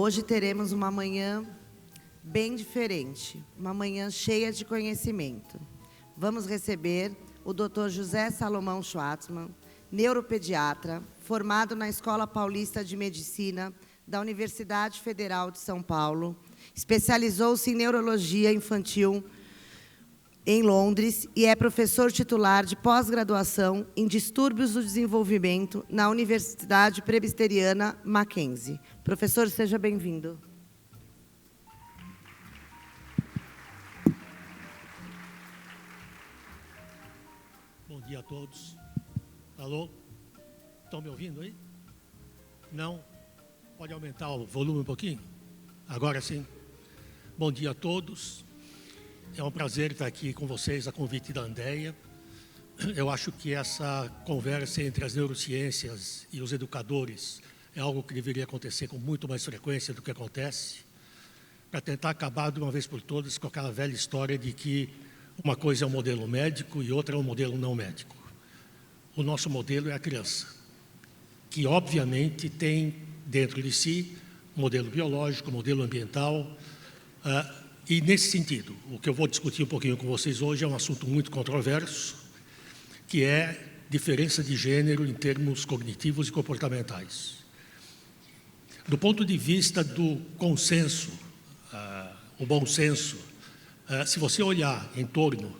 Hoje teremos uma manhã bem diferente, uma manhã cheia de conhecimento. Vamos receber o Dr. José Salomão Schwartzman, neuropediatra, formado na Escola Paulista de Medicina da Universidade Federal de São Paulo, especializou-se em neurologia infantil em Londres e é professor titular de pós-graduação em distúrbios do desenvolvimento na Universidade Presbiteriana Mackenzie. Professor, seja bem-vindo. Bom dia a todos. Alô? Estão me ouvindo aí? Não? Pode aumentar o volume um pouquinho? Agora sim. Bom dia a todos. É um prazer estar aqui com vocês, a convite da Andéia. Eu acho que essa conversa entre as neurociências e os educadores é algo que deveria acontecer com muito mais frequência do que acontece, para tentar acabar de uma vez por todas com aquela velha história de que uma coisa é um modelo médico e outra é um modelo não médico. O nosso modelo é a criança, que obviamente tem dentro de si modelo biológico, modelo ambiental, e nesse sentido, o que eu vou discutir um pouquinho com vocês hoje é um assunto muito controverso, que é diferença de gênero em termos cognitivos e comportamentais. Do ponto de vista do consenso, o bom senso, se você olhar em torno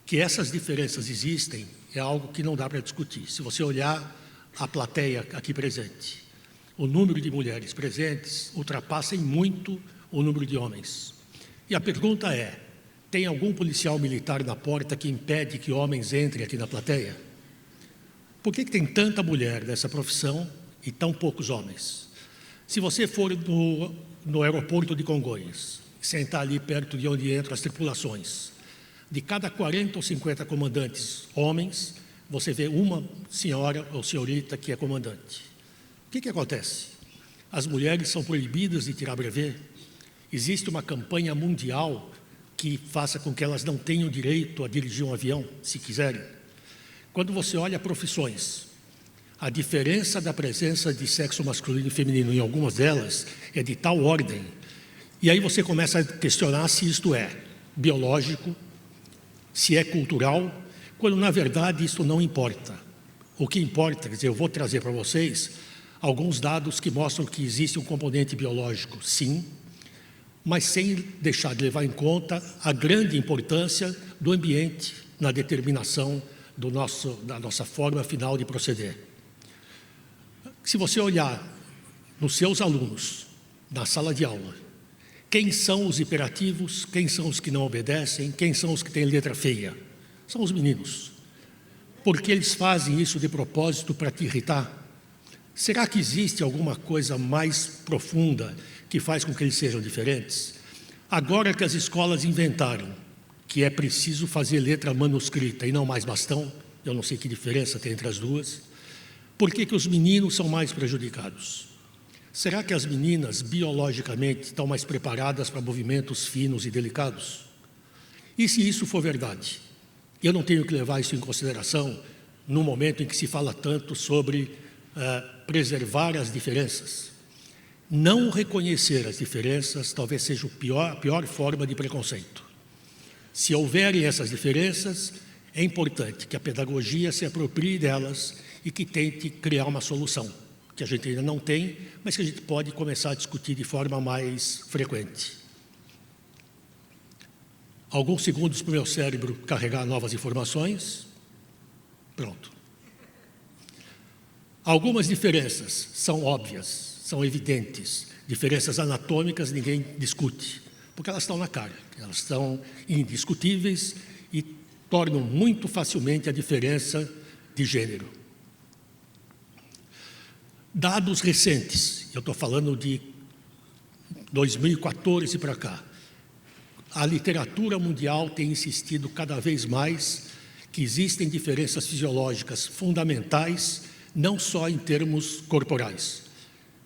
que essas diferenças existem, é algo que não dá para discutir. Se você olhar a plateia aqui presente, o número de mulheres presentes ultrapassa em muito o número de homens. E a pergunta é, tem algum policial militar na porta que impede que homens entrem aqui na plateia? Por que tem tanta mulher nessa profissão e tão poucos homens? Se você for no aeroporto de Congonhas, sentar ali perto de onde entram as tripulações, de cada 40 ou 50 comandantes homens, você vê uma senhora ou senhorita que é comandante. O que acontece? As mulheres são proibidas de tirar brevet? Existe uma campanha mundial que faça com que elas não tenham direito a dirigir um avião, se quiserem? Quando você olha profissões, a diferença da presença de sexo masculino e feminino em algumas delas é de tal ordem, e aí você começa a questionar se isto é biológico, se é cultural, quando na verdade isso não importa. O que importa, quer dizer, eu vou trazer para vocês alguns dados que mostram que existe um componente biológico, sim, mas sem deixar de levar em conta a grande importância do ambiente na determinação da nossa forma final de proceder. Se você olhar nos seus alunos, na sala de aula, quem são os hiperativos, quem são os que não obedecem, quem são os que têm letra feia? São os meninos. Porque eles fazem isso de propósito para te irritar? Será que existe alguma coisa mais profunda que faz com que eles sejam diferentes? Agora que as escolas inventaram que é preciso fazer letra manuscrita e não mais bastão, eu não sei que diferença tem entre as duas, por que os meninos são mais prejudicados? Será que as meninas, biologicamente, estão mais preparadas para movimentos finos e delicados? E se isso for verdade? Eu não tenho que levar isso em consideração no momento em que se fala tanto sobre preservar as diferenças. Não reconhecer as diferenças talvez seja a pior forma de preconceito. Se houverem essas diferenças, é importante que a pedagogia se aproprie delas e que tente criar uma solução, que a gente ainda não tem, mas que a gente pode começar a discutir de forma mais frequente. Alguns segundos para o meu cérebro carregar novas informações. Pronto. Algumas diferenças são óbvias, são evidentes. Diferenças anatômicas ninguém discute, porque elas estão na cara, elas são indiscutíveis e tornam muito facilmente a diferença de gênero. Dados recentes, eu estou falando de 2014 para cá, a literatura mundial tem insistido cada vez mais que existem diferenças fisiológicas fundamentais, não só em termos corporais.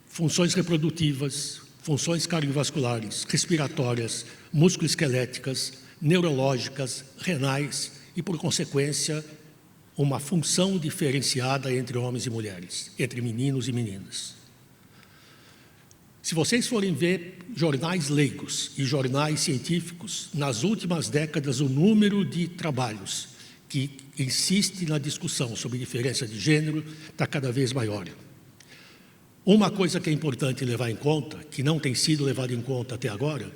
Funções reprodutivas, funções cardiovasculares, respiratórias, musculoesqueléticas, neurológicas, renais e, por consequência, uma função diferenciada entre homens e mulheres, entre meninos e meninas. Se vocês forem ver jornais leigos e jornais científicos, nas últimas décadas o número de trabalhos que insiste na discussão sobre diferença de gênero está cada vez maior. Uma coisa que é importante levar em conta, que não tem sido levada em conta até agora,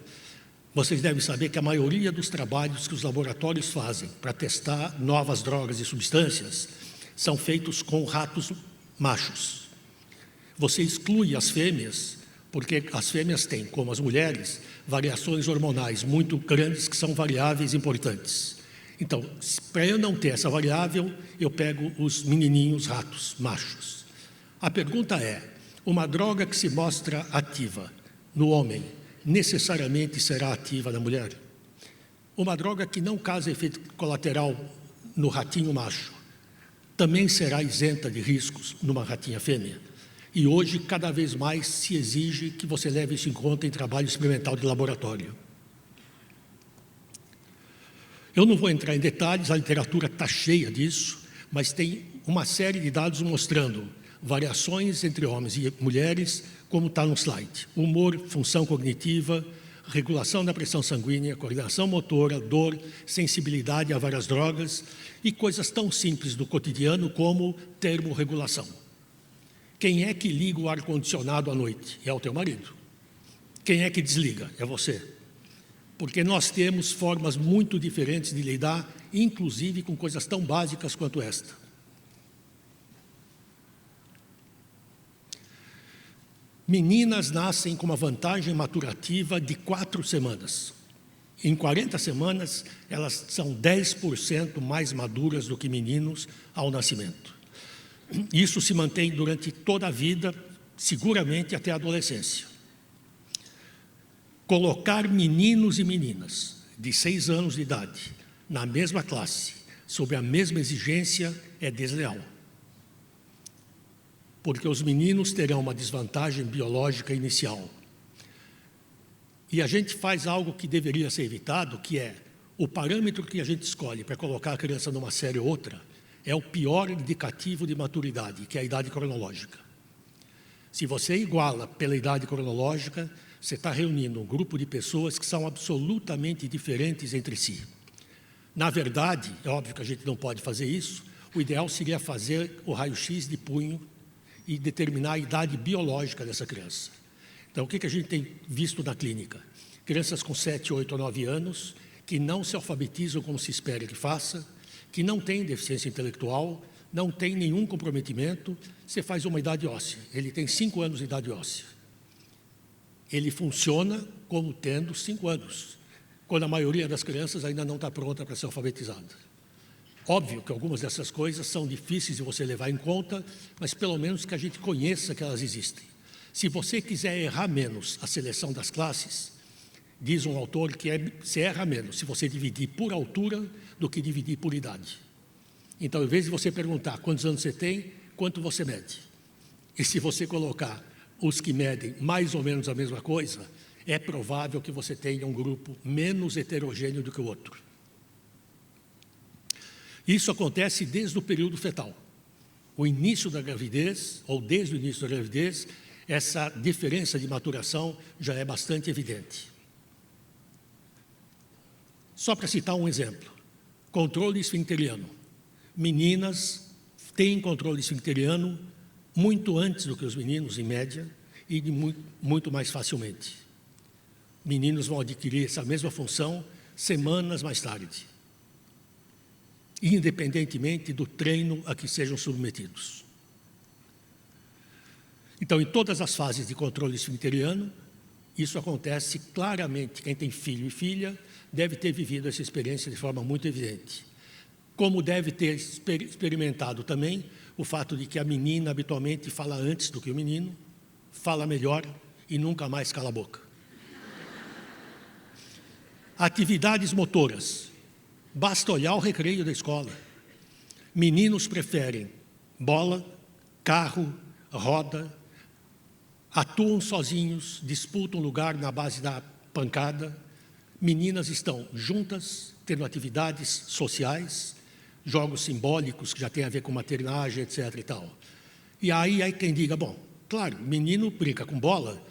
vocês devem saber que a maioria dos trabalhos que os laboratórios fazem para testar novas drogas e substâncias são feitos com ratos machos. Você exclui as fêmeas, porque as fêmeas têm, como as mulheres, variações hormonais muito grandes que são variáveis importantes. Então, para eu não ter essa variável, eu pego os menininhos ratos machos. A pergunta é, uma droga que se mostra ativa no homem, necessariamente será ativa na mulher? Uma droga que não causa efeito colateral no ratinho macho, também será isenta de riscos numa ratinha fêmea? E hoje, cada vez mais, se exige que você leve isso em conta em trabalho experimental de laboratório. Eu não vou entrar em detalhes, a literatura está cheia disso, mas tem uma série de dados mostrando variações entre homens e mulheres, como está no slide. Humor, função cognitiva, regulação da pressão sanguínea, coordenação motora, dor, sensibilidade a várias drogas e coisas tão simples do cotidiano como termorregulação. Quem é que liga o ar-condicionado à noite? É o teu marido. Quem é que desliga? É você. Porque nós temos formas muito diferentes de lidar, inclusive com coisas tão básicas quanto esta. Meninas nascem com uma vantagem maturativa de 4 semanas. Em 40 semanas, elas são 10% mais maduras do que meninos ao nascimento. Isso se mantém durante toda a vida, seguramente até a adolescência. Colocar meninos e meninas de 6 anos de idade na mesma classe, sob a mesma exigência, é desleal. Porque os meninos terão uma desvantagem biológica inicial. E a gente faz algo que deveria ser evitado, que é o parâmetro que a gente escolhe para colocar a criança numa série ou outra, é o pior indicativo de maturidade, que é a idade cronológica. Se você iguala pela idade cronológica, você está reunindo um grupo de pessoas que são absolutamente diferentes entre si. Na verdade, é óbvio que a gente não pode fazer isso, o ideal seria fazer o raio-x de punho e determinar a idade biológica dessa criança. Então, o que a gente tem visto na clínica? Crianças com 7, 8 ou 9 anos, que não se alfabetizam como se espera que faça, que não têm deficiência intelectual, não têm nenhum comprometimento, você faz uma idade óssea. Ele tem 5 anos de idade óssea. Ele funciona como tendo 5 anos, quando a maioria das crianças ainda não está pronta para ser alfabetizada. Óbvio que algumas dessas coisas são difíceis de você levar em conta, mas pelo menos que a gente conheça que elas existem. Se você quiser errar menos a seleção das classes, diz um autor que você erra menos se você dividir por altura do que dividir por idade. Então, em vez de você perguntar quantos anos você tem, quanto você mede? E se você colocar os que medem mais ou menos a mesma coisa, é provável que você tenha um grupo menos heterogêneo do que o outro. Isso acontece desde o período fetal. O início da gravidez, ou desde o início da gravidez, essa diferença de maturação já é bastante evidente. Só para citar um exemplo, controle esfincteriano. Meninas têm controle esfincteriano muito antes do que os meninos, em média, e muito mais facilmente. Meninos vão adquirir essa mesma função semanas mais tarde, independentemente do treino a que sejam submetidos. Então, em todas as fases de controle esfincteriano, isso acontece claramente. Quem tem filho e filha deve ter vivido essa experiência de forma muito evidente. Como deve ter experimentado também o fato de que a menina habitualmente fala antes do que o menino, fala melhor e nunca mais cala a boca. Atividades motoras. Basta olhar o recreio da escola. Meninos preferem bola, carro, roda, atuam sozinhos, disputam lugar na base da pancada. Meninas estão juntas, tendo atividades sociais, jogos simbólicos que já tem a ver com maternagem, etc. e tal. E aí quem diga, bom, claro, menino brinca com bola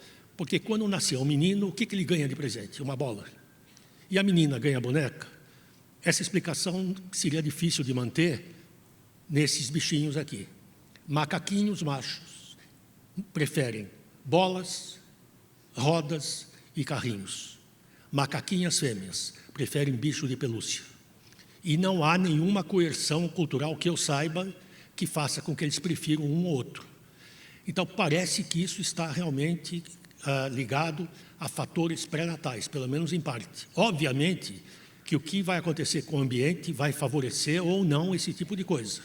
Porque quando nasceu um menino, o que ele ganha de presente? Uma bola. E a menina ganha a boneca? Essa explicação seria difícil de manter nesses bichinhos aqui. Macaquinhos machos preferem bolas, rodas e carrinhos. Macaquinhas fêmeas preferem bicho de pelúcia. E não há nenhuma coerção cultural que eu saiba que faça com que eles prefiram um ou outro. Então, parece que isso está realmente ligado a fatores pré-natais, pelo menos em parte. Obviamente que o que vai acontecer com o ambiente vai favorecer ou não esse tipo de coisa.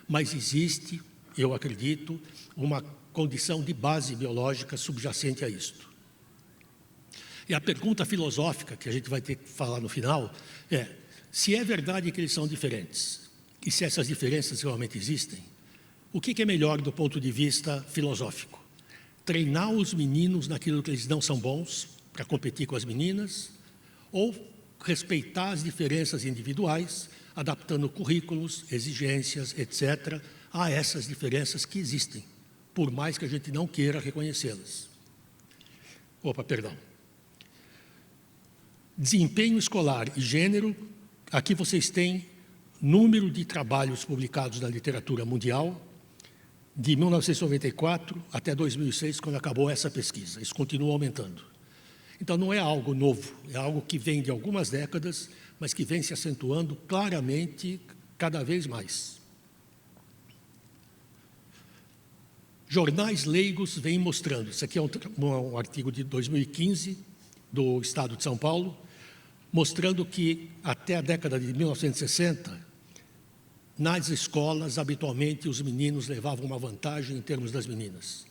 Mas existe, eu acredito, uma condição de base biológica subjacente a isto. E a pergunta filosófica que a gente vai ter que falar no final é: se é verdade que eles são diferentes, e se essas diferenças realmente existem, o que é melhor do ponto de vista filosófico? Treinar os meninos naquilo que eles não são bons, para competir com as meninas, ou respeitar as diferenças individuais, adaptando currículos, exigências, etc., a essas diferenças que existem, por mais que a gente não queira reconhecê-las. Desempenho escolar e gênero, aqui vocês têm número de trabalhos publicados na literatura mundial, de 1994 até 2006, quando acabou essa pesquisa. Isso continua aumentando. Então, não é algo novo, é algo que vem de algumas décadas, mas que vem se acentuando claramente cada vez mais. Jornais leigos vêm mostrando, isso aqui é um artigo de 2015, do Estado de São Paulo, mostrando que até a década de 1960, nas escolas, habitualmente, os meninos levavam uma vantagem em termos das meninas.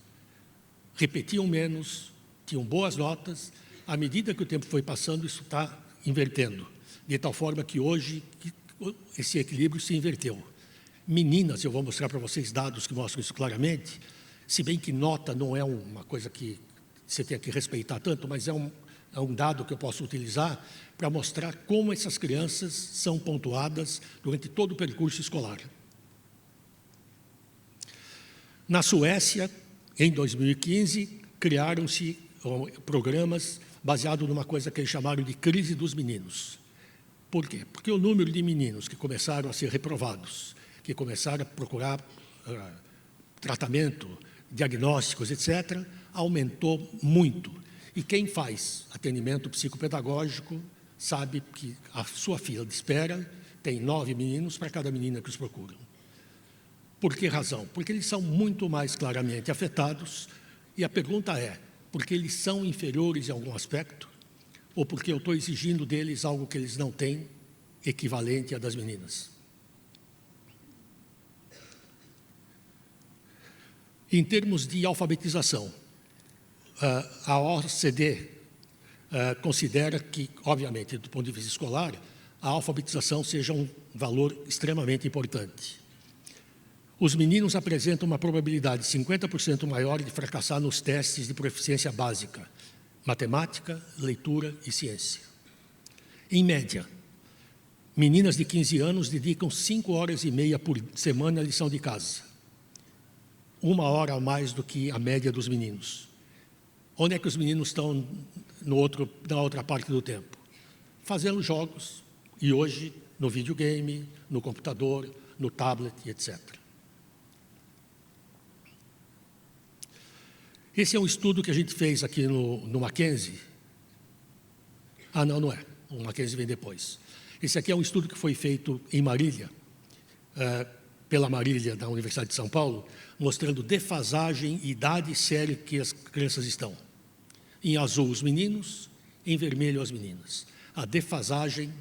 Repetiam menos, tinham boas notas. À medida que o tempo foi passando, isso está invertendo, de tal forma que hoje esse equilíbrio se inverteu. Meninas, eu vou mostrar para vocês dados que mostram isso claramente, se bem que nota não é uma coisa que você tem que respeitar tanto, mas é um dado que eu posso utilizar para mostrar como essas crianças são pontuadas durante todo o percurso escolar. Na Suécia, em 2015, criaram-se programas baseados numa coisa que eles chamaram de crise dos meninos. Por quê? Porque o número de meninos que começaram a ser reprovados, que começaram a procurar tratamento, diagnósticos, etc., aumentou muito. E quem faz atendimento psicopedagógico sabe que a sua fila de espera tem 9 meninos para cada menina que os procuram. Por que razão? Porque eles são muito mais claramente afetados, e a pergunta é: porque eles são inferiores em algum aspecto? Ou porque eu estou exigindo deles algo que eles não têm, equivalente à das meninas? Em termos de alfabetização, a OCDE considera que, obviamente, do ponto de vista escolar, a alfabetização seja um valor extremamente importante. Os meninos apresentam uma probabilidade 50% maior de fracassar nos testes de proficiência básica, matemática, leitura e ciência. Em média, meninas de 15 anos dedicam 5 horas e meia por semana à lição de casa. 1 hora a mais do que a média dos meninos. Onde é que os meninos estão na outra parte do tempo? Fazendo jogos, e hoje no videogame, no computador, no tablet, etc. Esse é um estudo que a gente fez aqui no Mackenzie. Não é. O Mackenzie vem depois. Esse aqui é um estudo que foi feito em Marília, pela Marília, da Universidade de São Paulo, mostrando defasagem, idade e série que as crianças estão. Em azul, os meninos, em vermelho, as meninas. A defasagem,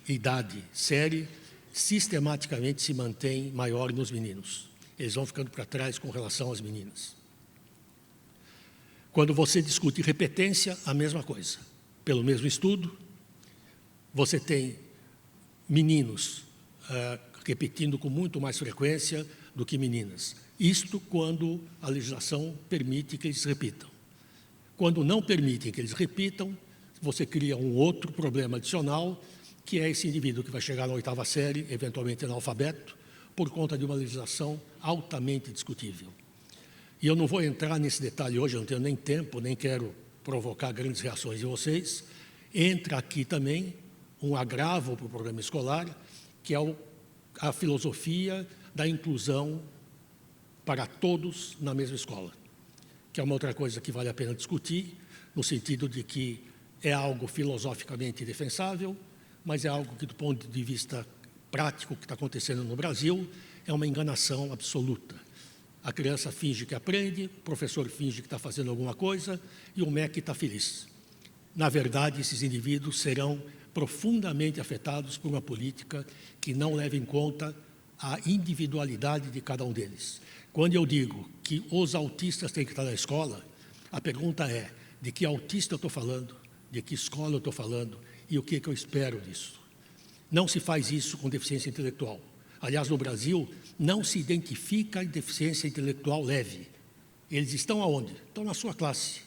idade, série, sistematicamente se mantém maior nos meninos. Eles vão ficando para trás com relação às meninas. Quando você discute repetência, a mesma coisa. Pelo mesmo estudo, você tem meninos repetindo com muito mais frequência do que meninas. Isto quando a legislação permite que eles repitam. Quando não permitem que eles repitam, você cria um outro problema adicional, que é esse indivíduo que vai chegar na 8ª série, eventualmente analfabeto, por conta de uma legislação altamente discutível. E eu não vou entrar nesse detalhe hoje, eu não tenho nem tempo, nem quero provocar grandes reações de vocês, entra aqui também um agravo para o programa escolar, que é a filosofia da inclusão para todos na mesma escola, que é uma outra coisa que vale a pena discutir, no sentido de que é algo filosoficamente defensável, mas é algo que, do ponto de vista prático que está acontecendo no Brasil, é uma enganação absoluta. A criança finge que aprende, o professor finge que está fazendo alguma coisa e o MEC está feliz. Na verdade, esses indivíduos serão profundamente afetados por uma política que não leva em conta a individualidade de cada um deles. Quando eu digo que os autistas têm que estar na escola, a pergunta é: de que autista eu estou falando, de que escola eu estou falando e o que eu espero disso? Não se faz isso com deficiência intelectual. Aliás, no Brasil, não se identifica deficiência intelectual leve. Eles estão aonde? Estão na sua classe,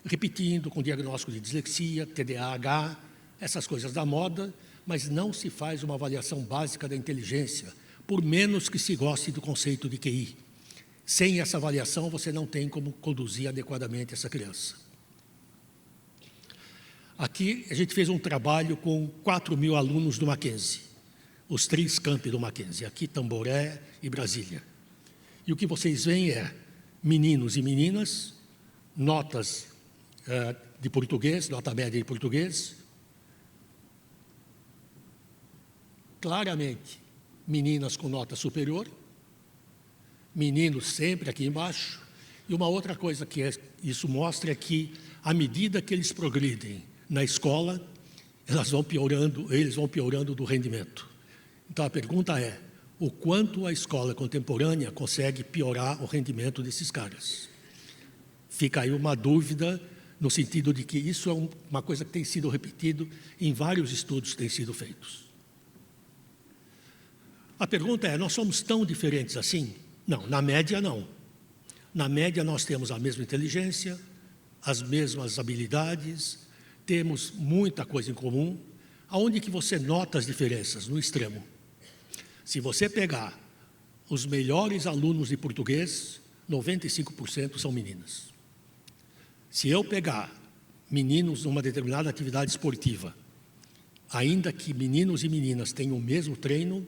repetindo com diagnóstico de dislexia, TDAH, essas coisas da moda, mas não se faz uma avaliação básica da inteligência, por menos que se goste do conceito de QI. Sem essa avaliação, você não tem como conduzir adequadamente essa criança. Aqui, a gente fez um trabalho com 4.000 alunos do Mackenzie, os 3 campi do Mackenzie, aqui Tamboré e Brasília. E o que vocês veem é meninos e meninas, notas de português, nota média de português, claramente meninas com nota superior, meninos sempre aqui embaixo, e uma outra coisa que isso mostra é que, à medida que eles progridem na escola, eles vão piorando do rendimento. Então, a pergunta é: o quanto a escola contemporânea consegue piorar o rendimento desses caras? Fica aí uma dúvida, no sentido de que isso é uma coisa que tem sido repetido em vários estudos que têm sido feitos. A pergunta é: nós somos tão diferentes assim? Não, na média não. Na média nós temos a mesma inteligência, as mesmas habilidades, temos muita coisa em comum. Aonde que você nota as diferenças? No extremo. Se você pegar os melhores alunos de português, 95% são meninas. Se eu pegar meninos numa determinada atividade esportiva, ainda que meninos e meninas tenham o mesmo treino,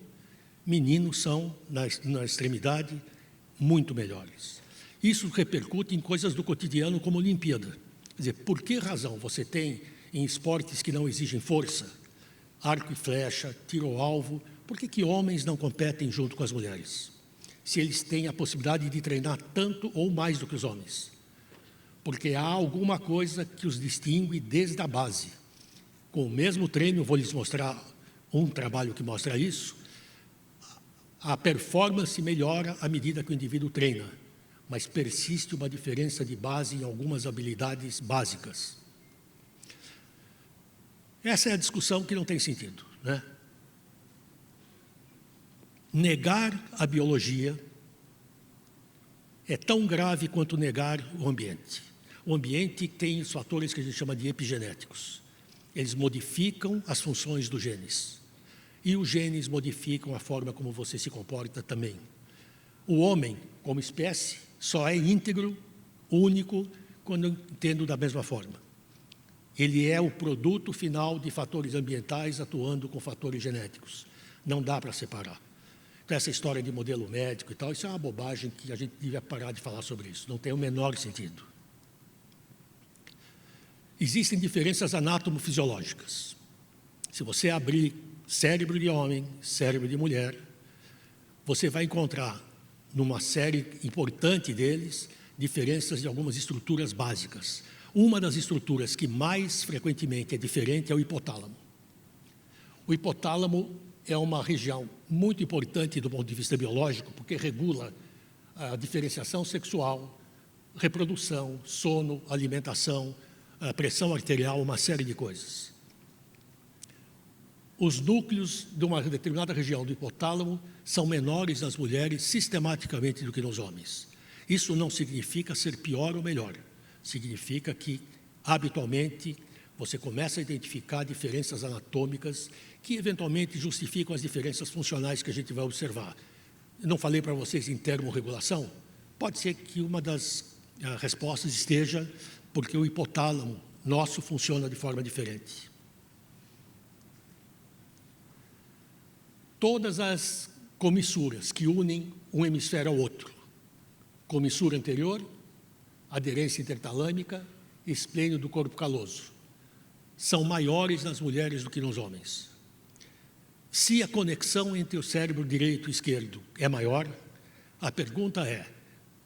meninos são, na extremidade, muito melhores. Isso repercute em coisas do cotidiano como Olimpíada. Quer dizer, por que razão você tem em esportes que não exigem força, arco e flecha, tiro ao alvo, por que homens não competem junto com as mulheres? Se eles têm a possibilidade de treinar tanto ou mais do que os homens. Porque há alguma coisa que os distingue desde a base. Com o mesmo treino, vou lhes mostrar um trabalho que mostra isso, a performance melhora à medida que o indivíduo treina, mas persiste uma diferença de base em algumas habilidades básicas. Essa é a discussão que não tem sentido, né? Negar a biologia é tão grave quanto negar o ambiente. O ambiente tem os fatores que a gente chama de epigenéticos. Eles modificam as funções dos genes. E os genes modificam a forma como você se comporta também. O homem, como espécie, só é íntegro, único, quando eu entendo da mesma forma. Ele é o produto final de fatores ambientais atuando com fatores genéticos. Não dá para separar. Então, essa história de modelo médico e tal, isso é uma bobagem que a gente devia parar de falar sobre isso. Não tem o menor sentido. Existem diferenças anátomo-fisiológicas. Se você abrir cérebro de homem, cérebro de mulher, você vai encontrar, numa série importante deles, diferenças de algumas estruturas básicas. Uma das estruturas que mais frequentemente é diferente é o hipotálamo. O hipotálamo é uma região muito importante do ponto de vista biológico, porque regula a diferenciação sexual, reprodução, sono, alimentação, pressão arterial, uma série de coisas. Os núcleos de uma determinada região do hipotálamo são menores nas mulheres sistematicamente do que nos homens. Isso não significa ser pior ou melhor. Significa que, habitualmente, você começa a identificar diferenças anatômicas que, eventualmente, justificam as diferenças funcionais que a gente vai observar. Eu não falei para vocês em termorregulação? Pode ser que uma das respostas esteja porque o hipotálamo nosso funciona de forma diferente. Todas as comissuras que unem um hemisfério ao outro, comissura anterior, aderência intertalâmica e esplênio do corpo caloso, são maiores nas mulheres do que nos homens. Se a conexão entre o cérebro direito e esquerdo é maior, a pergunta é: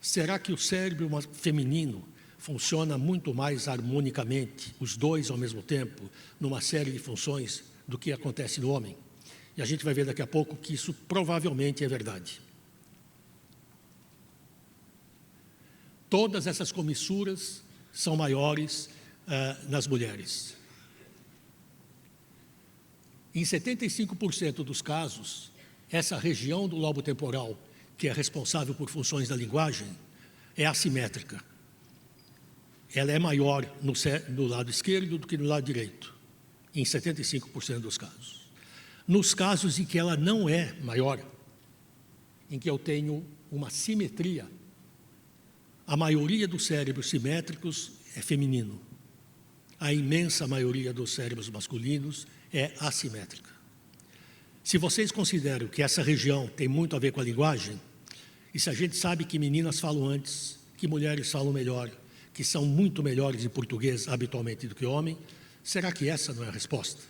será que o cérebro feminino funciona muito mais harmonicamente, os dois ao mesmo tempo, numa série de funções, do que acontece no homem? E a gente vai ver daqui a pouco que isso provavelmente é verdade. Todas essas comissuras são maiores nas mulheres. Em 75% dos casos, essa região do lobo temporal, que é responsável por funções da linguagem, é assimétrica. Ela é maior no lado esquerdo do que no lado direito, em 75% dos casos. Nos casos em que ela não é maior, em que eu tenho uma simetria, a maioria dos cérebros simétricos é feminino. A imensa maioria dos cérebros masculinos é assimétrica. Se vocês consideram que essa região tem muito a ver com a linguagem, e se a gente sabe que meninas falam antes, que mulheres falam melhor, que são muito melhores em português habitualmente do que homem, será que essa não é a resposta?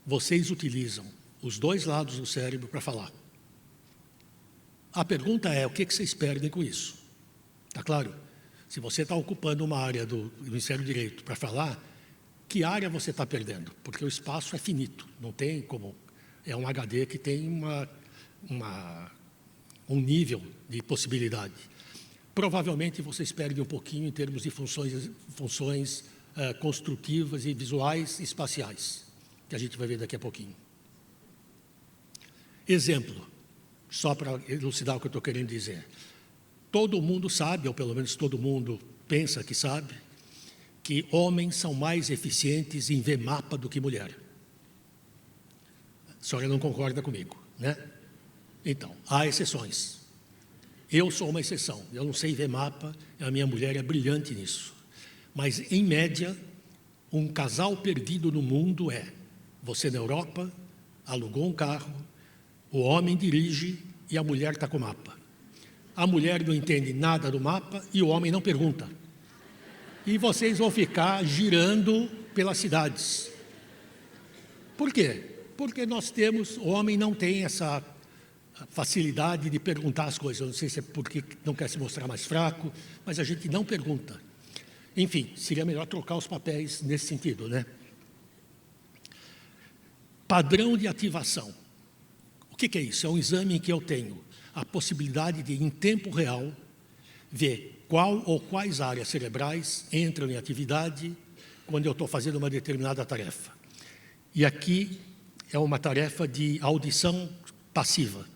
Vocês utilizam os dois lados do cérebro para falar. A pergunta é: o que vocês perdem com isso? Está claro? Se você está ocupando uma área do hemisfério direito para falar, que área você está perdendo? Porque o espaço é finito, não tem como... É um HD que tem um nível de possibilidade. Provavelmente vocês perdem um pouquinho em termos de funções construtivas e visuais e espaciais, que a gente vai ver daqui a pouquinho. Exemplo, só para elucidar o que eu estou querendo dizer. Todo mundo sabe, ou pelo menos todo mundo pensa que sabe, que homens são mais eficientes em ver mapa do que mulher. A senhora não concorda comigo, né? Então, há exceções. Eu sou uma exceção, eu não sei ver mapa, a minha mulher é brilhante nisso. Mas, em média, um casal perdido no mundo é: você na Europa, alugou um carro, o homem dirige e a mulher está com o mapa. A mulher não entende nada do mapa e o homem não pergunta. E vocês vão ficar girando pelas cidades. Por quê? Porque o homem não tem essa facilidade de perguntar as coisas. Eu não sei se é porque não quer se mostrar mais fraco, mas a gente não pergunta. Enfim, seria melhor trocar os papéis nesse sentido, né? Padrão de ativação. O que é isso? É um exame em que eu tenho a possibilidade de, em tempo real, ver qual ou quais áreas cerebrais entram em atividade quando eu estou fazendo uma determinada tarefa. E aqui é uma tarefa de audição passiva.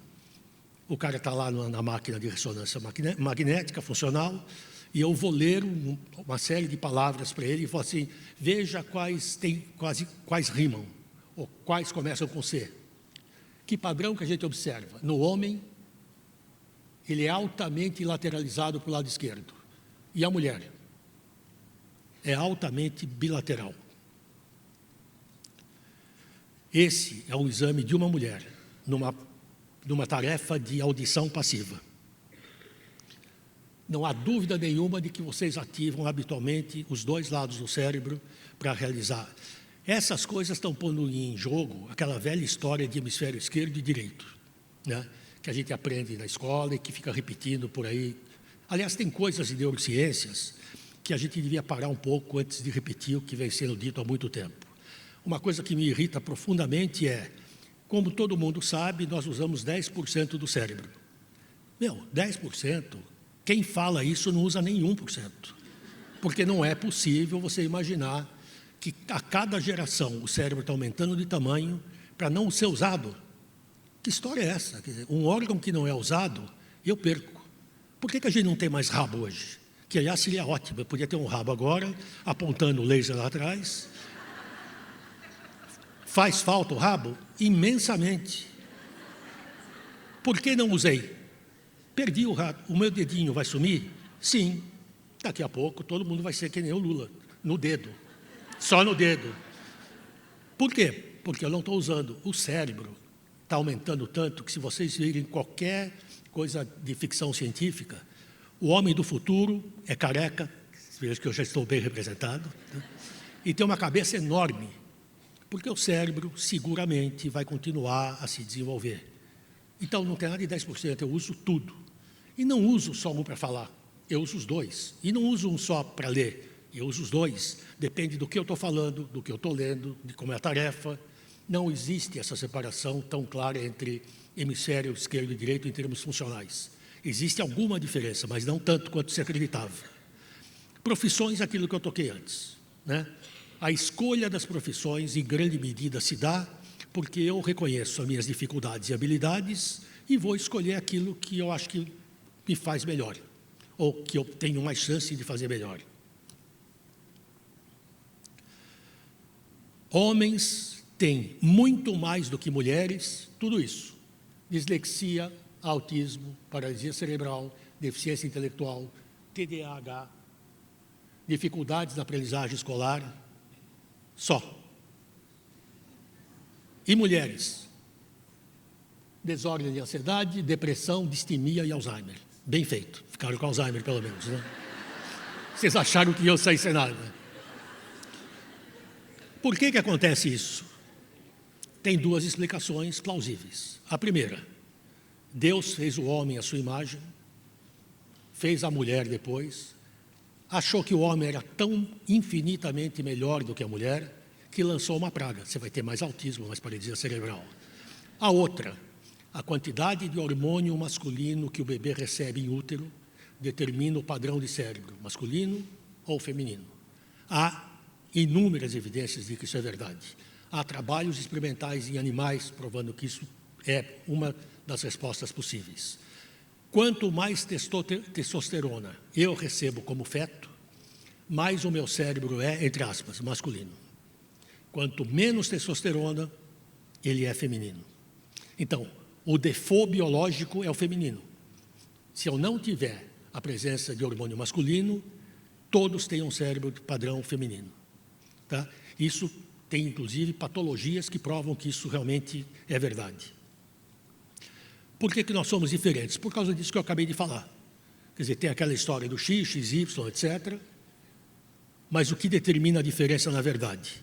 O cara está lá na máquina de ressonância magnética funcional e eu vou ler uma série de palavras para ele e falo assim: veja quais rimam ou quais começam com C. Que padrão que a gente observa? No homem, ele é altamente lateralizado para o lado esquerdo. E a mulher? É altamente bilateral. Esse é um exame de uma mulher, numa tarefa de audição passiva. Não há dúvida nenhuma de que vocês ativam habitualmente os dois lados do cérebro para realizar. Essas coisas estão pondo em jogo aquela velha história de hemisfério esquerdo e direito, né? Que a gente aprende na escola e que fica repetindo por aí. Aliás, tem coisas de neurociências que a gente devia parar um pouco antes de repetir o que vem sendo dito há muito tempo. Uma coisa que me irrita profundamente é, como todo mundo sabe, nós usamos 10% do cérebro. 10%, quem fala isso não usa nem 1%. Porque não é possível você imaginar que a cada geração o cérebro está aumentando de tamanho para não ser usado. Que história é essa? Quer dizer, um órgão que não é usado, eu perco. Por que a gente não tem mais rabo hoje? Que, aliás, seria ótimo. Eu podia ter um rabo agora, apontando o laser lá atrás. Faz falta o rabo? Imensamente. Por que não usei? Perdi o rabo. O meu dedinho vai sumir? Sim. Daqui a pouco todo mundo vai ser que nem o Lula, no dedo, só no dedo. Por quê? Porque eu não estou usando. O cérebro está aumentando tanto que, se vocês virem qualquer coisa de ficção científica, o homem do futuro é careca, vejo que eu já estou bem representado, né? E tem uma cabeça enorme, porque o cérebro seguramente vai continuar a se desenvolver. Então não tem nada de 10%, eu uso tudo. E não uso só um para falar, eu uso os dois. E não uso um só para ler, eu uso os dois. Depende do que eu estou falando, do que eu estou lendo, de como é a tarefa. Não existe essa separação tão clara entre hemisfério esquerdo e direito em termos funcionais. Existe alguma diferença, mas não tanto quanto se acreditava. Profissões, aquilo que eu toquei antes, né? A escolha das profissões, em grande medida, se dá porque eu reconheço as minhas dificuldades e habilidades e vou escolher aquilo que eu acho que me faz melhor, ou que eu tenho mais chance de fazer melhor. Homens têm muito mais do que mulheres, tudo isso: dislexia, autismo, paralisia cerebral, deficiência intelectual, TDAH, dificuldades na aprendizagem escolar, só. E mulheres? Desordem de ansiedade, depressão, distimia e Alzheimer. Bem feito, ficaram com Alzheimer pelo menos, né? Vocês acharam que eu saí sem nada. Por que acontece isso? Tem duas explicações plausíveis. A primeira: Deus fez o homem à sua imagem, fez a mulher depois, achou que o homem era tão infinitamente melhor do que a mulher, que lançou uma praga. Você vai ter mais autismo, mais paralisia cerebral. A outra: a quantidade de hormônio masculino que o bebê recebe em útero determina o padrão de cérebro, masculino ou feminino. Há inúmeras evidências de que isso é verdade. Há trabalhos experimentais em animais provando que isso é uma das respostas possíveis. Quanto mais testosterona eu recebo como feto, mais o meu cérebro é, entre aspas, masculino. Quanto menos testosterona, ele é feminino. Então, o default biológico é o feminino. Se eu não tiver a presença de hormônio masculino, todos têm um cérebro de padrão feminino. Tá? Isso tem, inclusive, patologias que provam que isso realmente é verdade. Por que nós somos diferentes? Por causa disso que eu acabei de falar. Quer dizer, tem aquela história do X, XY, etc. Mas o que determina a diferença, na verdade?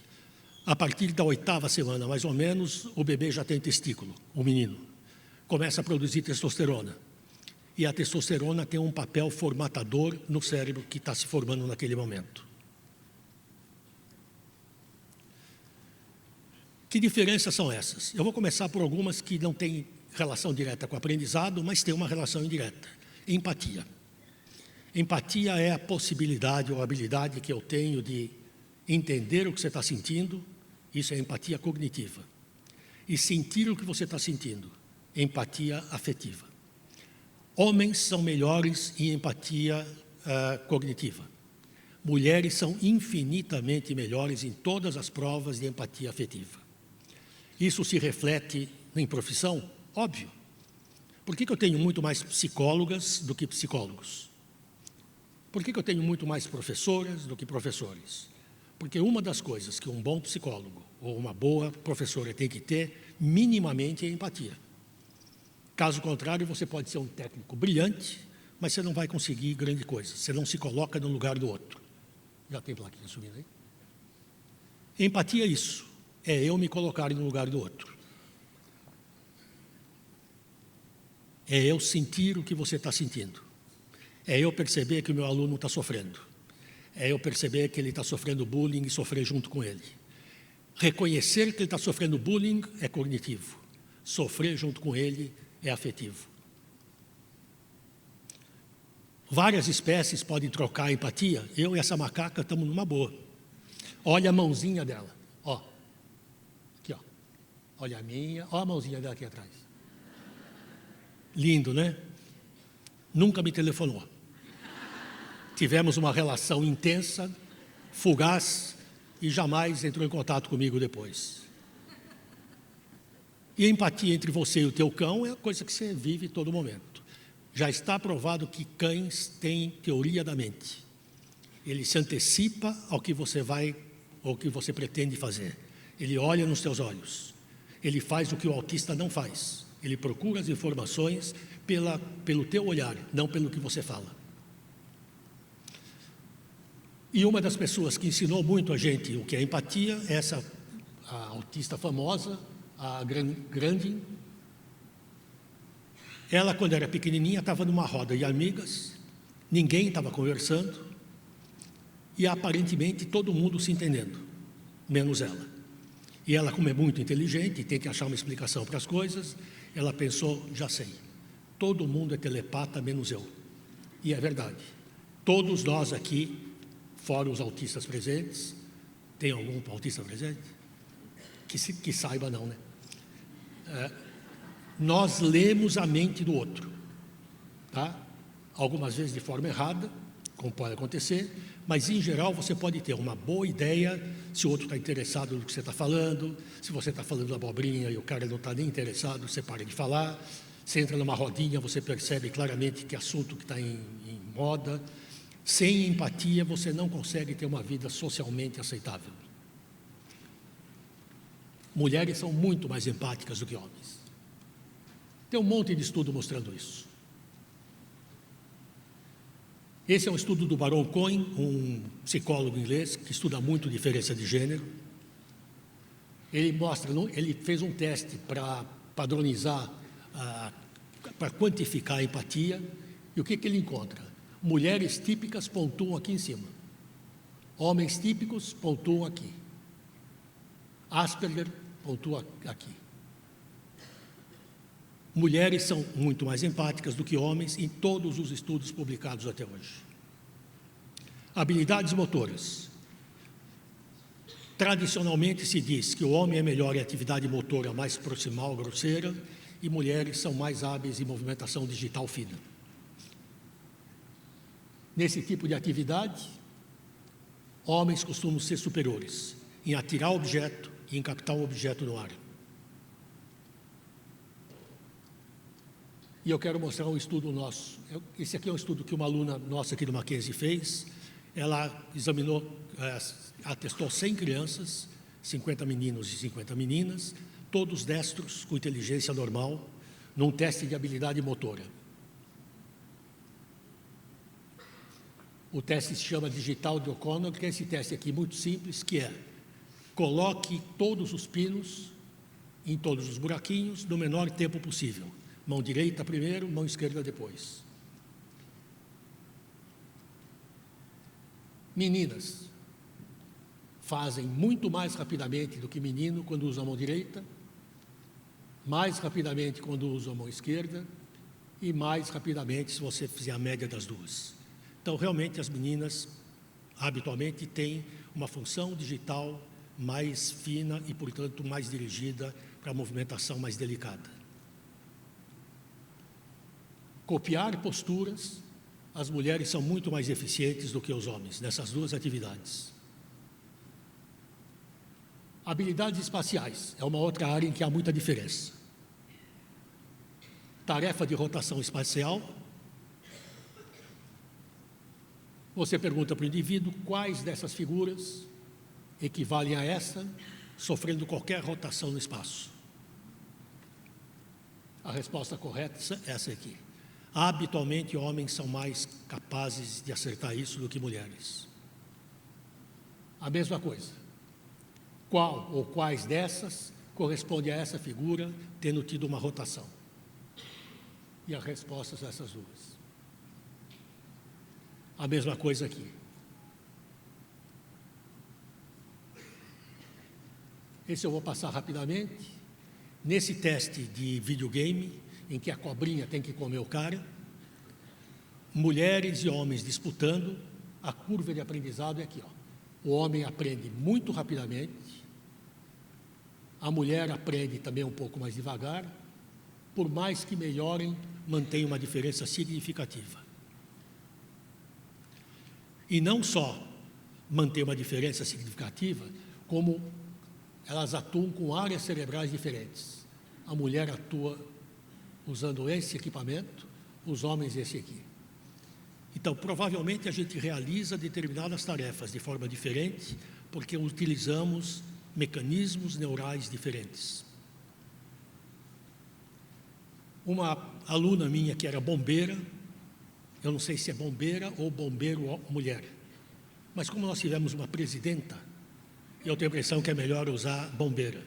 A partir da 8ª semana, mais ou menos, o bebê já tem testículo, o menino. Começa a produzir testosterona. E a testosterona tem um papel formatador no cérebro que está se formando naquele momento. Que diferenças são essas? Eu vou começar por algumas que não têm relação direta com o aprendizado, mas têm uma relação indireta. Empatia. Empatia é a possibilidade ou a habilidade que eu tenho de entender o que você está sentindo. Isso é empatia cognitiva. E sentir o que você está sentindo, empatia afetiva. Homens são melhores em empatia cognitiva. Mulheres são infinitamente melhores em todas as provas de empatia afetiva. Isso se reflete em profissão? Óbvio. Por que eu tenho muito mais psicólogas do que psicólogos? Por que eu tenho muito mais professoras do que professores? Porque uma das coisas que um bom psicólogo ou uma boa professora tem que ter, minimamente, é empatia. Caso contrário, você pode ser um técnico brilhante, mas você não vai conseguir grande coisa. Você não se coloca no lugar do outro. Já tem plaquinha subindo aí? Empatia é isso. É eu me colocar no lugar do outro. É eu sentir o que você está sentindo. É eu perceber que o meu aluno está sofrendo. É eu perceber que ele está sofrendo bullying e sofrer junto com ele. Reconhecer que ele está sofrendo bullying é cognitivo. Sofrer junto com ele é afetivo. Várias espécies podem trocar a empatia. Eu e essa macaca estamos numa boa. Olha a mãozinha dela. Ó. Aqui, ó. Olha a minha. Olha a mãozinha dela aqui atrás. Lindo, né? Nunca me telefonou. Tivemos uma relação intensa, fugaz, e jamais entrou em contato comigo depois. E a empatia entre você e o teu cão é a coisa que você vive todo momento. Já está provado que cães têm teoria da mente. Ele se antecipa ao que você vai, ou que você pretende fazer. Ele olha nos teus olhos. Ele faz o que o autista não faz. Ele procura as informações pelo teu olhar, não pelo que você fala. E uma das pessoas que ensinou muito a gente o que é empatia é a autista famosa, a Grandin. Ela, quando era pequenininha, estava numa roda de amigas, ninguém estava conversando e aparentemente todo mundo se entendendo, menos ela. E ela, como é muito inteligente e tem que achar uma explicação para as coisas, ela pensou, já sei, todo mundo é telepata menos eu. E é verdade. Todos nós aqui, fora os autistas presentes, tem algum autista presente? Que saiba não, né? Nós lemos a mente do outro, tá? Algumas vezes de forma errada, como pode acontecer, mas em geral você pode ter uma boa ideia se o outro está interessado no que você está falando, se você está falando abobrinha e o cara não está nem interessado, você para de falar, você entra numa rodinha, você percebe claramente que assunto que está em moda. Sem empatia você não consegue ter uma vida socialmente aceitável. Mulheres são muito mais empáticas do que homens. Tem um monte de estudo mostrando isso. Esse é um estudo do Baron Cohen, um psicólogo inglês que estuda muito diferença de gênero. Ele fez um teste para padronizar, para quantificar a empatia, e o que ele encontra? Mulheres típicas pontuam aqui em cima, homens típicos pontuam aqui, Asperger pontua aqui. Mulheres são muito mais empáticas do que homens em todos os estudos publicados até hoje. Habilidades motoras. Tradicionalmente se diz que o homem é melhor em atividade motora mais proximal, grosseira, e mulheres são mais hábeis em movimentação digital fina. Nesse tipo de atividade, homens costumam ser superiores em atirar objeto e em captar um objeto no ar. E eu quero mostrar um estudo nosso. Esse aqui é um estudo que uma aluna nossa aqui do Mackenzie fez. Ela atestou 100 crianças, 50 meninos e 50 meninas, todos destros, com inteligência normal, num teste de habilidade motora. O teste se chama Digital de O'Connor, que é esse teste aqui muito simples, que é: coloque todos os pinos em todos os buraquinhos no menor tempo possível. Mão direita primeiro, mão esquerda depois. Meninas fazem muito mais rapidamente do que menino quando usam a mão direita, mais rapidamente quando usam a mão esquerda e mais rapidamente se você fizer a média das duas. Então, realmente, as meninas, habitualmente, têm uma função digital mais fina e, portanto, mais dirigida para a movimentação mais delicada. Copiar posturas, as mulheres são muito mais eficientes do que os homens nessas duas atividades. Habilidades espaciais é uma outra área em que há muita diferença. Tarefa de rotação espacial. Você pergunta para o indivíduo quais dessas figuras equivalem a essa, sofrendo qualquer rotação no espaço. A resposta correta é essa aqui. Habitualmente, homens são mais capazes de acertar isso do que mulheres. A mesma coisa. Qual ou quais dessas corresponde a essa figura tendo tido uma rotação? E a resposta são essas duas. A mesma coisa aqui. Esse eu vou passar rapidamente. Nesse teste de videogame, em que a cobrinha tem que comer o cara, mulheres e homens disputando, a curva de aprendizado é aqui, ó. O homem aprende muito rapidamente, a mulher aprende também um pouco mais devagar, por mais que melhorem, mantém uma diferença significativa. E não só manter uma diferença significativa, como elas atuam com áreas cerebrais diferentes. A mulher atua usando esse equipamento, os homens esse aqui. Então, provavelmente a gente realiza determinadas tarefas de forma diferente, porque utilizamos mecanismos neurais diferentes. Uma aluna minha que era bombeira, eu não sei se é bombeira ou bombeiro mulher, mas como nós tivemos uma presidenta, eu tenho a impressão que é melhor usar bombeira.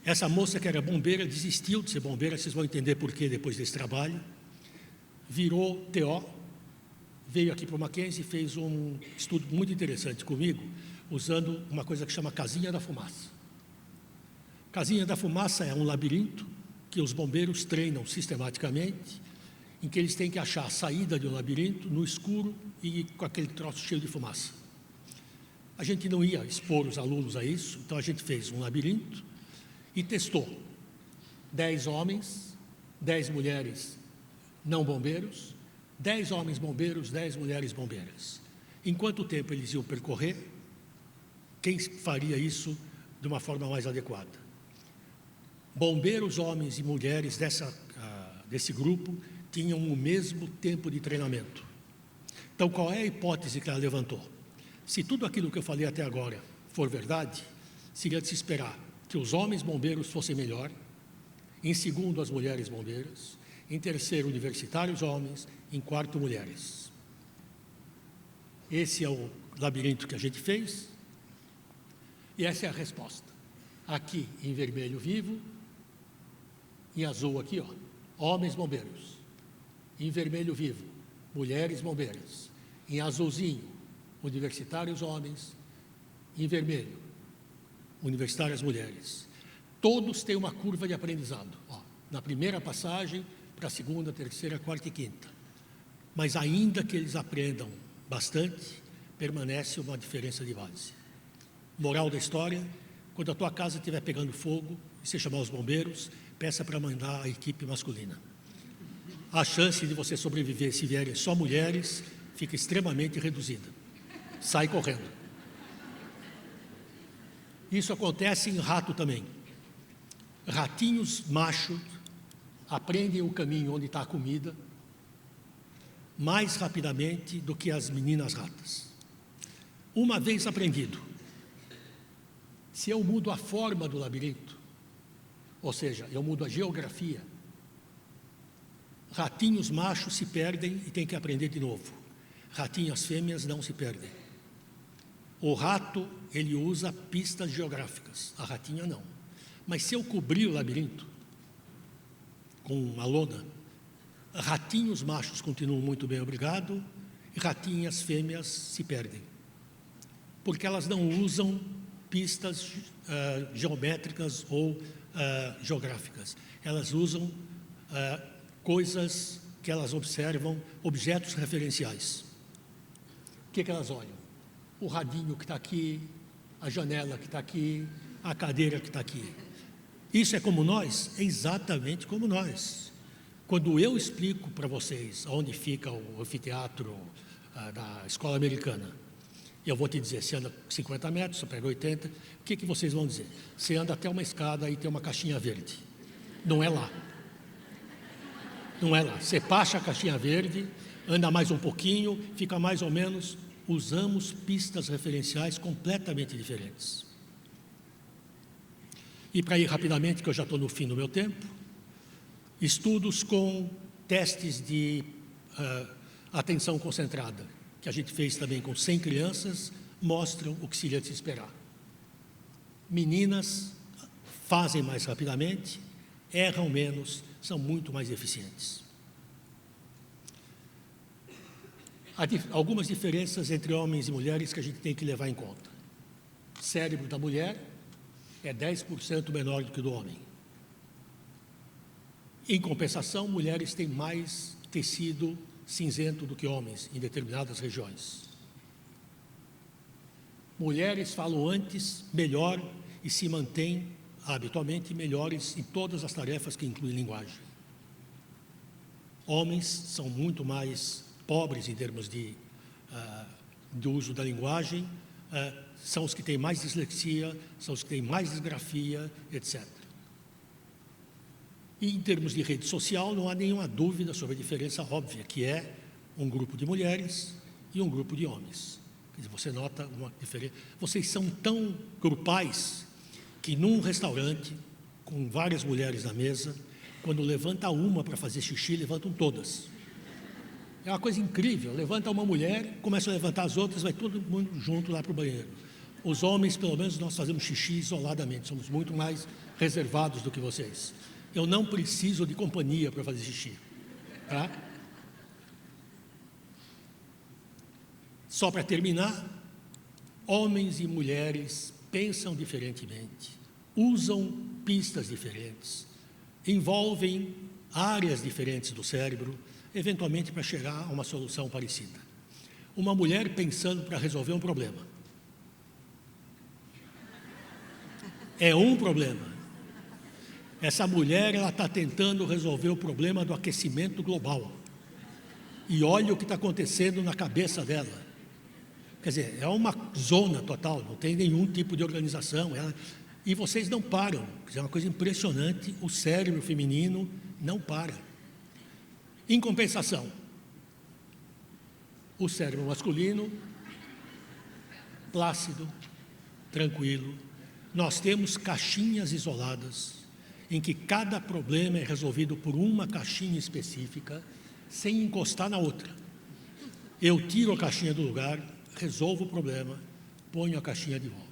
Essa moça que era bombeira desistiu de ser bombeira, vocês vão entender por quê depois desse trabalho, virou TO, veio aqui para o Mackenzie e fez um estudo muito interessante comigo, usando uma coisa que chama casinha da fumaça. Casinha da fumaça é um labirinto que os bombeiros treinam sistematicamente, em que eles têm que achar a saída de um labirinto no escuro e com aquele troço cheio de fumaça. A gente não ia expor os alunos a isso, então a gente fez um labirinto e testou 10 homens, 10 mulheres não bombeiros, 10 homens bombeiros, 10 mulheres bombeiras. Em quanto tempo eles iam percorrer? Quem faria isso de uma forma mais adequada? Bombeiros, homens e mulheres desse grupo tinham o mesmo tempo de treinamento. Então, qual é a hipótese que ela levantou? Se tudo aquilo que eu falei até agora for verdade, seria de se esperar que os homens bombeiros fossem melhor, em segundo, as mulheres bombeiras, em terceiro, universitários homens, em quarto, mulheres. Esse é o labirinto que a gente fez, e essa é a resposta. Aqui, em vermelho vivo, em azul aqui, ó, homens bombeiros. Em vermelho vivo, mulheres bombeiras. Em azulzinho, universitários homens. Em vermelho, universitárias mulheres. Todos têm uma curva de aprendizado. Ó, na primeira passagem, para a segunda, terceira, quarta e quinta. Mas ainda que eles aprendam bastante, permanece uma diferença de base. Moral da história: quando a tua casa estiver pegando fogo e você chamar os bombeiros, peça para mandar a equipe masculina. A chance de você sobreviver se vierem só mulheres fica extremamente reduzida. Sai correndo. Isso acontece em rato também. Ratinhos machos aprendem o caminho onde está a comida mais rapidamente do que as meninas ratas. Uma vez aprendido, se eu mudo a forma do labirinto, ou seja, eu mudo a geografia, ratinhos machos se perdem e têm que aprender de novo. Ratinhas fêmeas não se perdem. O rato, ele usa pistas geográficas, a ratinha não. Mas se eu cobrir o labirinto com uma lona, ratinhos machos continuam muito bem, obrigado, e ratinhas fêmeas se perdem. Porque elas não usam pistas geométricas ou geográficas. Elas usam coisas que elas observam, objetos referenciais. O que elas olham? O radinho que está aqui, a janela que está aqui, a cadeira que está aqui. Isso é como nós? É exatamente como nós. Quando eu explico para vocês onde fica o anfiteatro da escola americana, eu vou te dizer, você anda 50 metros, você pega 80, o que vocês vão dizer? Você anda até uma escada e tem uma caixinha verde. Não é lá. Não é lá. Você passa a caixinha verde, anda mais um pouquinho, fica mais ou menos. Usamos pistas referenciais completamente diferentes. E para ir rapidamente, que eu já estou no fim do meu tempo, estudos com testes de atenção concentrada, que a gente fez também com 100 crianças, mostram o que seria de se esperar. Meninas fazem mais rapidamente, erram menos, são muito mais eficientes. Há algumas diferenças entre homens e mulheres que a gente tem que levar em conta. O cérebro da mulher é 10% menor do que o do homem. Em compensação, mulheres têm mais tecido cinzento do que homens em determinadas regiões. Mulheres falam antes, melhor e se mantêm habitualmente melhores em todas as tarefas que incluem linguagem. Homens são muito mais pobres em termos do uso da linguagem, são os que têm mais dislexia, são os que têm mais disgrafia, etc. E em termos de rede social, não há nenhuma dúvida sobre a diferença óbvia, que é um grupo de mulheres e um grupo de homens. Quer dizer, você nota uma diferença. Vocês são tão grupais que num restaurante, com várias mulheres na mesa, quando levanta uma para fazer xixi, levantam todas. É uma coisa incrível. Levanta uma mulher, começa a levantar as outras, vai todo mundo junto lá para o banheiro. Os homens, pelo menos, nós fazemos xixi isoladamente, somos muito mais reservados do que vocês. Eu não preciso de companhia para fazer xixi, tá? Só para terminar, homens e mulheres pensam diferentemente, usam pistas diferentes, envolvem áreas diferentes do cérebro, eventualmente para chegar a uma solução parecida. Uma mulher pensando para resolver um problema. É um problema. Essa mulher, ela está tentando resolver o problema do aquecimento global. E olha o que está acontecendo na cabeça dela. Quer dizer, é uma zona total, não tem nenhum tipo de organização. E vocês não param. É uma coisa impressionante, o cérebro feminino não para. Em compensação, o cérebro masculino, plácido, tranquilo. Nós temos caixinhas isoladas, em que cada problema é resolvido por uma caixinha específica, sem encostar na outra. Eu tiro a caixinha do lugar, resolvo o problema, ponho a caixinha de volta.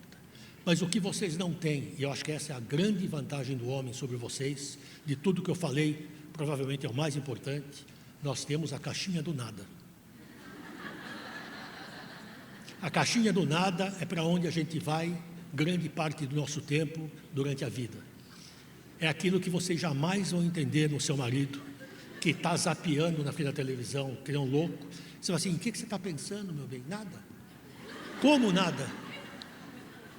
Mas o que vocês não têm, e eu acho que essa é a grande vantagem do homem sobre vocês, de tudo que eu falei, provavelmente é o mais importante, nós temos a caixinha do nada. A caixinha do nada é para onde a gente vai grande parte do nosso tempo durante a vida. É aquilo que vocês jamais vão entender no seu marido, que está zapeando na frente da televisão, que é um louco. Você fala assim, o que você está pensando, meu bem? Nada. Como nada?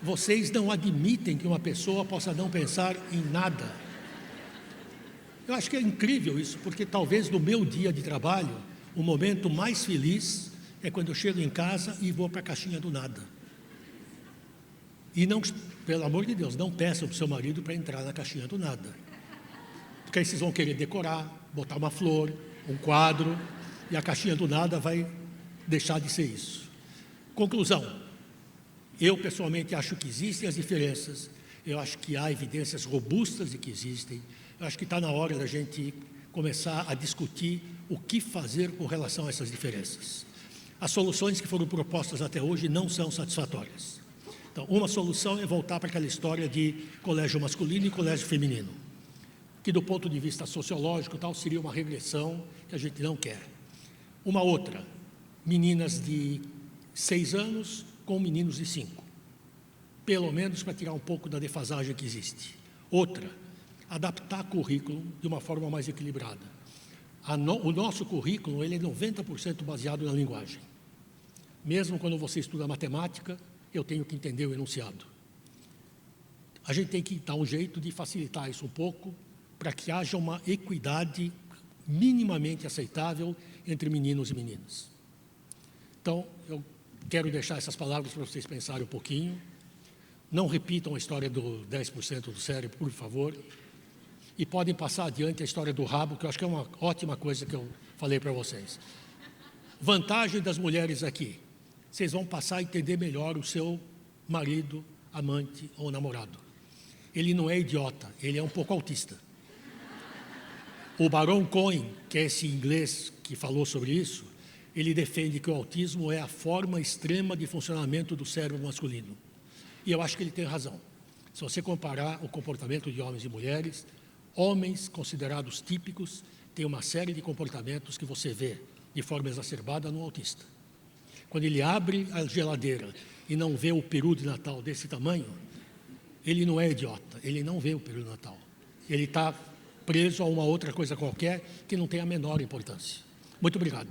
Vocês não admitem que uma pessoa possa não pensar em nada. Eu acho que é incrível isso, porque talvez no meu dia de trabalho, o momento mais feliz é quando eu chego em casa e vou para a caixinha do nada. E não, pelo amor de Deus, não peçam para o seu marido para entrar na caixinha do nada. Porque aí vocês vão querer decorar, botar uma flor, um quadro, e a caixinha do nada vai deixar de ser isso. Conclusão. Eu, pessoalmente, acho que existem as diferenças, eu acho que há evidências robustas de que existem, eu acho que está na hora da gente começar a discutir o que fazer com relação a essas diferenças. As soluções que foram propostas até hoje não são satisfatórias. Então, uma solução é voltar para aquela história de colégio masculino e colégio feminino, que do ponto de vista sociológico tal, seria uma regressão que a gente não quer. Uma outra, meninas de 6 anos com meninos de 5, pelo menos para tirar um pouco da defasagem que existe. Outra, adaptar currículo de uma forma mais equilibrada. O nosso currículo ele é 90% baseado na linguagem. Mesmo quando você estuda matemática, eu tenho que entender o enunciado. A gente tem que dar um jeito de facilitar isso um pouco, para que haja uma equidade minimamente aceitável entre meninos e meninas. Então, eu quero deixar essas palavras para vocês pensarem um pouquinho. Não repitam a história do 10% do cérebro, por favor. E podem passar adiante a história do rabo, que eu acho que é uma ótima coisa que eu falei para vocês. Vantagem das mulheres aqui. Vocês vão passar a entender melhor o seu marido, amante ou namorado. Ele não é idiota, ele é um pouco autista. O Baron Cohen, que é esse inglês que falou sobre isso, ele defende que o autismo é a forma extrema de funcionamento do cérebro masculino. E eu acho que ele tem razão. Se você comparar o comportamento de homens e mulheres, homens considerados típicos têm uma série de comportamentos que você vê de forma exacerbada no autista. Quando ele abre a geladeira e não vê o peru de Natal desse tamanho, ele não é idiota, ele não vê o peru de Natal. Ele está preso a uma outra coisa qualquer que não tem a menor importância. Muito obrigado.